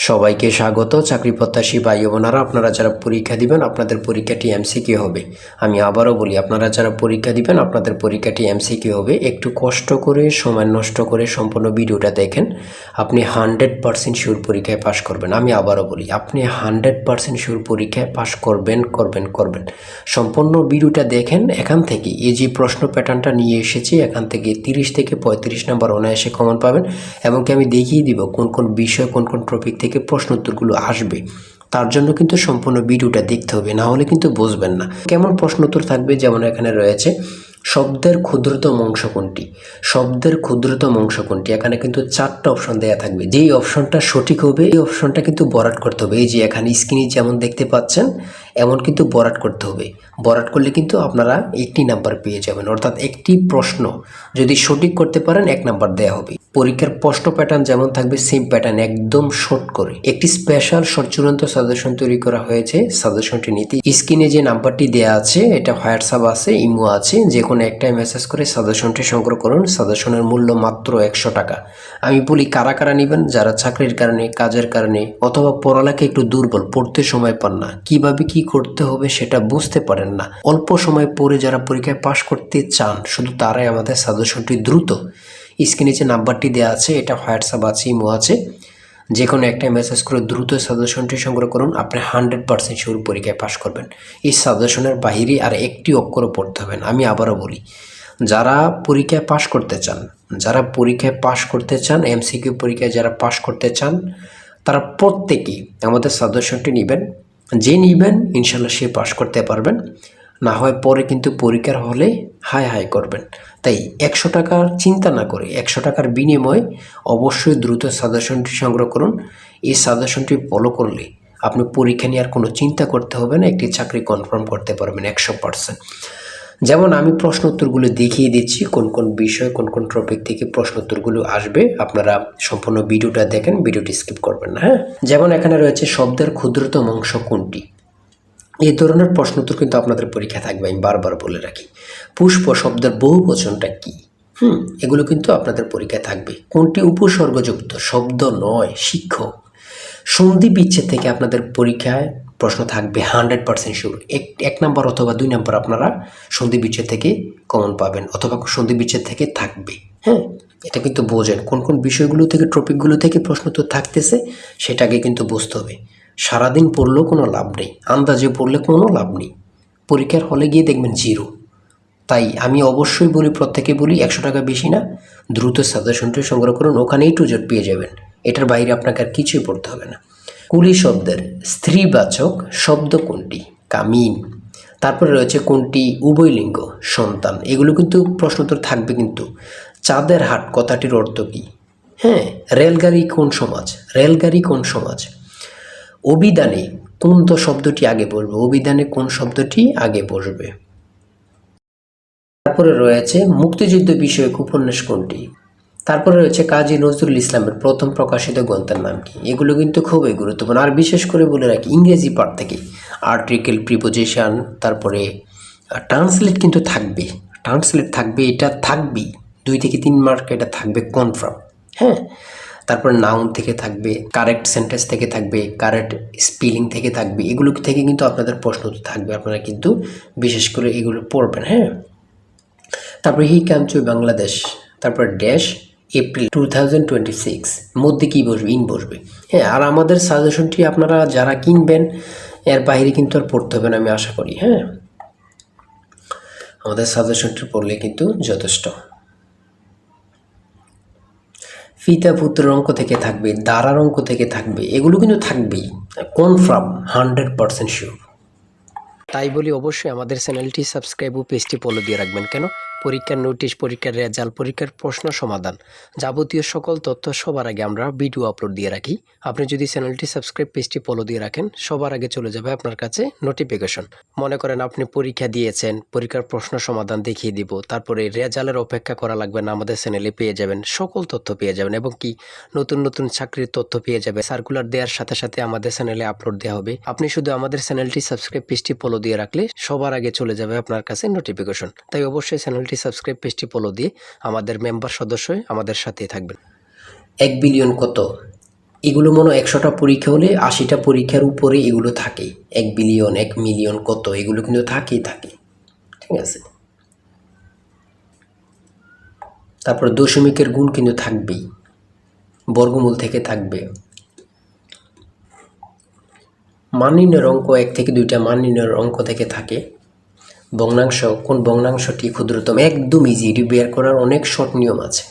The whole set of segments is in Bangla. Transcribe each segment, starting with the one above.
সবাইকে স্বাগত। চাকরি প্রত্যাশী ভাই বোনেরা, আপনারা যারা পরীক্ষা দিবেন আপনাদের পরীক্ষাটি এমসিকিউ হবে। আমি আবারও বলি, আপনারা যারা পরীক্ষা দিবেন আপনাদের পরীক্ষাটি এমসিকিউ হবে। একটু কষ্ট করে সময় নষ্ট করে সম্পূর্ণ ভিডিওটা দেখেন, আপনি 100% শিওর পরীক্ষায় পাশ করবেন। আমি আবারও বলি, আপনি 100% শিওর পরীক্ষায় পাশ করবেন করবেন করবেন। সম্পূর্ণ ভিডিওটা দেখেন। এখান থেকে এই যে প্রশ্ন প্যাটার্নটা নিয়ে এসেছি, এখান থেকে 30 থেকে 35 নাম্বার অনায়াসে কমন পাবেন। এমনকি আমি দেখিয়ে দিব কোন কোন বিষয় কোন কোন টপিক থেকে প্রশ্ন উত্তরগুলো আসবে। তার জন্য কিন্তু সম্পূর্ণ ভিডিওটা দেখতে হবে, না হলে কিন্তু বুঝবেন না কেমন প্রশ্ন উত্তর থাকবে। যেমন এখানে রয়েছে শব্দের ক্ষুদ্রতম অংশ কোনটি, শব্দের ক্ষুদ্রতম অংশ কোনটি। এখানে কিন্তু 4টা অপশন দেওয়া থাকবে। যেই অপশনটা সঠিক হবে এই অপশনটা কিন্তু বরাট করতে হবে। এই যে এখানে স্ক্রিনে যেমন দেখতে পাচ্ছেন এমন কিন্তু বরাট করতে হবে। বরাট করলে কিন্তু আপনারা 1 নাম্বার পেয়ে যাবেন, অর্থাৎ একটি প্রশ্ন যদি সঠিক করতে পারেন 1 নাম্বার দেওয়া হবে। পরীক্ষার প্রশ্ন প্যাটার্ন যেমন থাকবে সেম প্যাটার্ন, একদম শর্ট করে একটি স্পেশাল শর্ট চূড়ান্ত সাজেশন তৈরি করা হয়েছে। সাজেশনটি নিতে স্ক্রিনে যে নাম্বারটি দেওয়া আছে, এটা হোয়াটসঅ্যাপ আছে, ইমো আছে, যে কোনো একটাই মেসেজ করে সাজেশনটি সংগ্রহ করুন। সাজেশনের মূল্য মাত্র 100 টাকা। আমি বলি কারা কারা নেবেন, যারা চাকরির কারণে, কাজের কারণে অথবা পড়ালেখা একটু দুর্বল, পড়তে সময় পান না, কিভাবে কি করতে হবে সেটা বুঝতে পারেন না, অল্প সময় পড়ে যারা পরীক্ষায় পাশ করতে চান, শুধু তারাই আমাদের সাজেশনটি দ্রুত স্ক্রিনে যে নাম্বারটি দেওয়া আছে, এটা হোয়াটসঅ্যাপ আছে, ইমো আছে, যে কোনো একটা মেসেজ করে দ্রুত সাজেশনটি সংগ্রহ করুন। আপনি 100% শিওর পরীক্ষায় পাশ করবেন। এই সাজেশনের বাহিরে আর একটি অক্ষরও পড়তে হবে না। আমি আবারও বলি, যারা পরীক্ষায় পাশ করতে চান, যারা পরীক্ষায় পাশ করতে চান, এমসিকিউ পরীক্ষায় যারা পাশ করতে চান, তারা প্রত্যেকেই আমাদের সাজেশনটি নেবেন। যে নেবেন ইনশাল্লাহ সে পাশ করতে পারবেন, না হয় পরে কিন্তু পরীক্ষার হলে হাই হাই করবেন। তাই 100 টাকার চিন্তা না করে 100 টাকার বিনিময়ে অবশ্যই দ্রুত সাজেশনটি সংগ্রহ করুন। এই সাজেশনটি ফলো করলে আপনি পরীক্ষা নিয়ে আর কোনো চিন্তা করতে হবে না, একটি চাকরি কনফার্ম করতে পারবেন 100%। যেমন আমি প্রশ্ন উত্তরগুলো দেখিয়ে দিচ্ছি, কোন কোন বিষয় কোন কোন টপিক থেকে প্রশ্ন উত্তরগুলো আসবে। আপনারা সম্পূর্ণ ভিডিওটা দেখেন, ভিডিওটি স্কিপ করবেন না। হ্যাঁ, যেমন এখানে রয়েছে শব্দের ক্ষুদ্রতম অংশ কোনটি। এই ধরনের প্রশ্ন উত্তর কিন্তু আপনাদের পরীক্ষা থাকবে। আমি বারবার বলে রাখি, পুষ্প শব্দের বহুবচনটা কি, এগুলো কিন্তু আপনাদের পরীক্ষায় থাকবে। কোনটি উপসর্গযুক্ত শব্দ নয়, শিক্ষক। সন্ধি বিচ্ছেদ থেকে আপনাদের পরীক্ষায় প্রশ্ন থাকবে 100% শিওর। এক নাম্বার অথবা 2 নাম্বার আপনারা সন্ধি বিচ্ছেদ থেকে কমন পাবেন, অথবা সন্ধি বিচ্ছেদ থেকে থাকবে। হ্যাঁ, এটা কিন্তু বোঝেন কোন কোন বিষয়গুলো থেকে, টপিকগুলো থেকে প্রশ্ন তো থাকতেছে, সেটাকে কিন্তু বুঝতে হবে। সারাদিন পড়লেও কোনো লাভ নেই, আন্দাজে পড়লে কোনো লাভ নেই, পরীক্ষার হলে গিয়ে দেখবেন জিরো। তাই আমি অবশ্যই বলি, প্রত্যেকে বলি, 100 টাকা বেশি না, দ্রুত সাজেশনটি সংগ্রহ করুন, ওখানেই টু জেড পেয়ে যাবেন। এটার বাইরে আপনাকে আর কিছুই পড়তে হবে না। কুলি শব্দের স্ত্রীবাচক শব্দ কোনটি, কামিন। তারপরে রয়েছে কোনটি উভয়লিঙ্গ, সন্তান। এগুলো কিন্তু প্রশ্ন উত্তর থাকবে। কিন্তু চাঁদের হাট কথাটির অর্থ কী? হ্যাঁ, রেলগাড়ি কোন সমাজ, রেলগাড়ি কোন সমাজ। অভিধানে কোন তো শব্দটি আগে বসবে, অভিধানে কোন শব্দটি আগে বসবে। তারপরে রয়েছে মুক্তিযুদ্ধ বিষয়ক উপন্যাস কোনটি। তারপরে রয়েছে কাজী নজরুল ইসলামের প্রথম প্রকাশিত গ্রন্থের নাম কি। এগুলো কিন্তু খুবই গুরুত্বপূর্ণ। আর বিশেষ করে বলে রাখি, ইংরেজি পার্ট থেকে আর্টিকেল, প্রিপোজিশন, তারপরে ট্রান্সলেট কিন্তু থাকবে, ট্রান্সলেট থাকবে, এটা থাকবেই। 2 থেকে 3 মার্ক এটা থাকবে কনফার্ম। হ্যাঁ, তারপর নাউন থেকে থাকবে, কারেক্ট সেন্টেন্স থেকে থাকবে, কারেক্ট স্পেলিং থেকে থাকবে। এগুলো থেকে কিন্তু আপনাদের প্রশ্ন থাকবে, আপনারা কিন্তু বিশেষ করে এগুলো পড়বেন। হ্যাঁ, তারপরে হি কাম টু বাংলাদেশ, তারপর ড্যাশ এপ্রিল 2026 মধ্যে কী বসবে, ইন বসবে। হ্যাঁ, আর আমাদের সাজেশনটি আপনারা যারা কিনবেন এর বাইরে কিন্তু আর পড়তে হবে না, আমি আশা করি। হ্যাঁ, আমাদের সাজেশনটি পড়লে কিন্তু যথেষ্ট। পিতা পুত্রের অঙ্ক থেকে থাকবে, দ্বারার অঙ্ক থেকে থাকবে, এগুলো কিন্তু থাকবেই কনফার্ম, 100% শিওর। তাই বলি অবশ্যই আমাদের চ্যানেলটি সাবস্ক্রাইব ও পেজটি ফলো দিয়ে রাখবেন। কেন? পরীক্ষার নোটিশ, পরীক্ষার রেজাল্ট, পরীক্ষার প্রশ্ন সমাধান, যাবতীয় সকল তথ্য সবার আগে আমরা ভিডিও আপলোড দিয়ে রাখি। আপনি যদি চ্যানেলটি সাবস্ক্রাইব, পেজটি ফলো দিয়ে রাখেন, সবার আগে চলে যাবে আপনার কাছে নোটিফিকেশন। মনে করেন আপনি পরীক্ষা দিয়েছেন, পরীক্ষার প্রশ্ন সমাধান দেখিয়ে দিব, তারপরে রেজাল্টের অপেক্ষা করা লাগবে না, আমাদের চ্যানেলে পেয়ে যাবেন, সকল তথ্য পেয়ে যাবেন, এবং কি নতুন নতুন চাকরির তথ্য পেয়ে যাবে। সার্কুলার দেওয়ার সাথে সাথে আমাদের চ্যানেলে আপলোড দেওয়া হবে। আপনি শুধু আমাদের চ্যানেলটি সাবস্ক্রাইব, পেজটি ফলো দিয়ে রাখলে সবার আগে চলে যাবে আপনার কাছে নোটিফিকেশন। তাই অবশ্যই চ্যানেলটি সাবস্ক্রাইব, পেজটি ফলো দিয়ে আমাদের মেম্বার সদস্য হয়ে আমাদের সাথেই থাকবেন। 1 বিলিয়ন কত? এগুলো মনে হয় 100টা পরীক্ষা হলে 80টা পরীক্ষার উপরে এগুলো থাকে। 1 বিলিয়ন 1 মিলিয়ন কত এগুলো কিন্তু থাকেই থাকে, ঠিক আছে। তারপর দশমিকের গুণ কিন্তু থাকবেই, বর্গমূল থেকে থাকবে। মান নির্ণয়ের অঙ্ক 1 থেকে 2টা মান নির্ণয়ের অঙ্ক থেকে থাকে। ভগ্নাংশ, কোন ভগ্নাংশটি ক্ষুদ্রতম, একদম ইজি, এটি বের করার অনেক শর্ট নিয়ম আছে।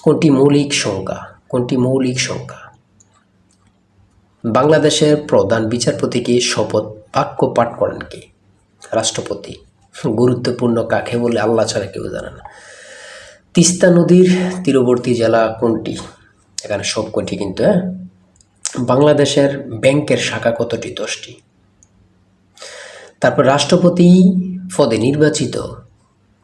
কোনটি মৌলিক সংখ্যা, কোনটি মৌলিক সংখ্যা। বাংলাদেশের প্রধান বিচারপতিকে শপথ বাক্য পাঠ করেন কে? রাষ্ট্রপতি। গুরুত্বপূর্ণ কাকে বলে আল্লাহ ছাড়া কেউ জানে না। তিস্তা নদীর তীরবর্তী জেলা কোনটি? এখানে সব কটি কিন্তু। বাংলাদেশের ব্যাংকের শাখা কতটি? 10টি। তারপর রাষ্ট্রপতি পদে নির্বাচিত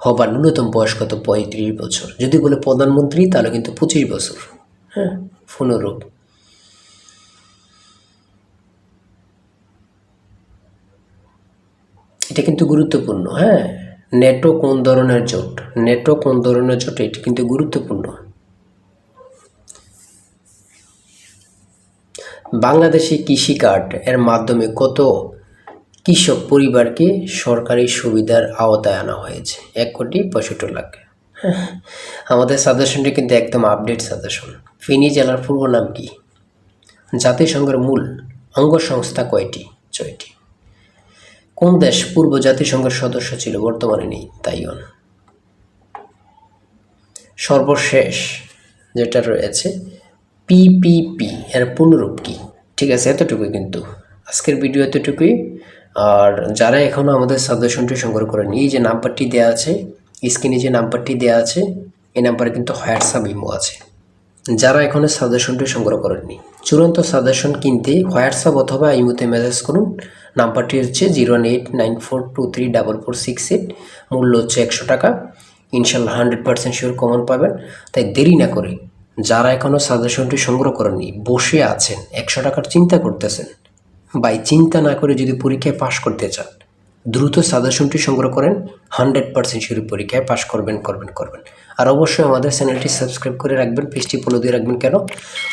হবার ন্যূনতম বয়স কত? 35 বছর। যদি বলে প্রধানমন্ত্রী তাহলে কিন্তু 25 বছর। হ্যাঁ, পুনরূপ। এটা কিন্তু গুরুত্বপূর্ণ। হ্যাঁ, নেটো কোন ধরনের জোট? নেটো কোন ধরনের জোট? এটি কিন্তু গুরুত্বপূর্ণ। বাংলাদেশি কৃষি কার্ড এর মাধ্যমে কত কৃষক পরিবারকে সরকারি সুবিধার আওতায় আনা হয়েছে? 1,65,00,000। আমাদের সাজেশনটি কিন্তু একদম আপডেট সাজেশন। ফেনী জেলার পূর্ব নাম কি? জাতিসংঘের মূল অঙ্গ সংস্থা কয়টি? 6টি। কোন দেশ পূর্ব জাতিসংঘের সদস্য ছিল, বর্তমানে নেই? তাইওয়ান। সর্বশেষ যেটা রয়েছে পিপিপি এর পুনরূপ কি? ঠিক আছে, এতটুকুই কিন্তু আজকের ভিডিও, এতটুকুই। আর যারা এখনও আমাদের সাজেশনটি সংগ্রহ করেনি, এই যে নাম্বারটি দেওয়া আছে স্ক্রিনে, যে নাম্বারটি দেওয়া আছে এই নাম্বারে কিন্তু হোয়াটসঅ্যাপ ইমো আছে। যারা এখনও সাজেশনটি সংগ্রহ করেননি, চূড়ান্ত সাজেশন কিনতে হোয়াটসঅ্যাপ অথবা ইমোতে মেসেজ করুন। নাম্বারটি হচ্ছে 01894234468। মূল্য হচ্ছে 100 টাকা। ইনশাল্লাহ 100% শিওর কমন পাবেন। তাই দেরি না করে যারা এখনও সাজেশনটি সংগ্রহ করেননি, বসে আছেন 100 টাকার চিন্তা করতেছেন, বাই চিন্তা না করে যদি পরীক্ষায় পাশ করতে চান, দ্রুত সাজেশনটি সংগ্রহ করেন। 100% শিওর পরীক্ষায় পাশ করবেন। আর অবশ্যই আমাদের চ্যানেলটি সাবস্ক্রাইব করে রাখবেন, পেজটি ফলো দিয়ে রাখবেন। কেন?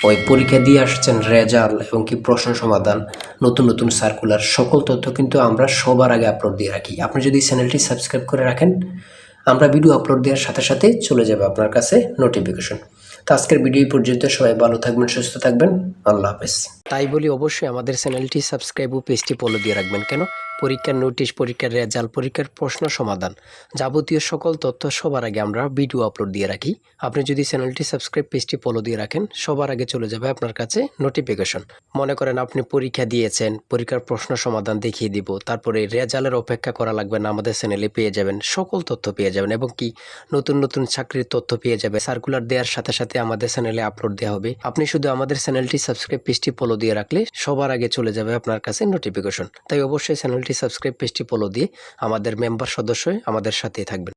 ওই পরীক্ষা দিয়ে আসছেন রেজাল্ট এবং কি প্রশ্ন সমাধান, নতুন সার্কুলার, সকল তথ্য কিন্তু আমরা সবার আগে আপলোড দিয়ে রাখি। আপনি যদি চ্যানেলটি সাবস্ক্রাইব করে রাখেন, আমরা ভিডিও আপলোড দেওয়ার সাথে সাথে চলে যাবে আপনার কাছে নোটিফিকেশন। তো আজকের ভিডিও পর্যন্ত, সবাই ভালো থাকবেন, সুস্থ থাকবেন, আল্লাহ হাফেজ। তাই বলি অবশ্যই আমাদের চ্যানেলটি সাবস্ক্রাইব ও পেজটি ফলো দিয়ে রাখবেন। কেন? পরীক্ষার নোটিশ, পরীক্ষার রেজাল্ট, পরীক্ষার প্রশ্ন সমাধান, যাবতীয় সকল তথ্য সবার আগে আমরা ভিডিও আপলোড দিয়ে রাখি। আপনি যদি চ্যানেলটি সাবস্ক্রাইব, পেজটি ফলো দিয়ে রাখেন, সবার আগে চলে যাবে আপনার কাছে নোটিফিকেশন। মনে করেন আপনি পরীক্ষা দিয়েছেন, পরীক্ষার প্রশ্ন সমাধান দেখিয়ে দিব, তারপরে রেজাল্টের অপেক্ষা করা লাগবে না, আমাদের চ্যানেলে পেয়ে যাবেন, সকল তথ্য পেয়ে যাবেন এবং কি নতুন চাকরির তথ্য পেয়ে যাবে। সার্কুলার দেওয়ার সাথে সাথে আমাদের চ্যানেলে আপলোড দেওয়া হবে। আপনি শুধু আমাদের চ্যানেলটি সাবস্ক্রাইব, পেজটি ফলো দিয়ে রাখলে সবার আগে চলে যাবে আপনার কাছে নোটিফিকেশন। তাই অবশ্যই চ্যানেলটি সাবস্ক্রাইব, পেজটি ফলো দিয়ে আমাদের মেম্বার সদস্য হয়ে আমাদের সাথেই থাকবেন।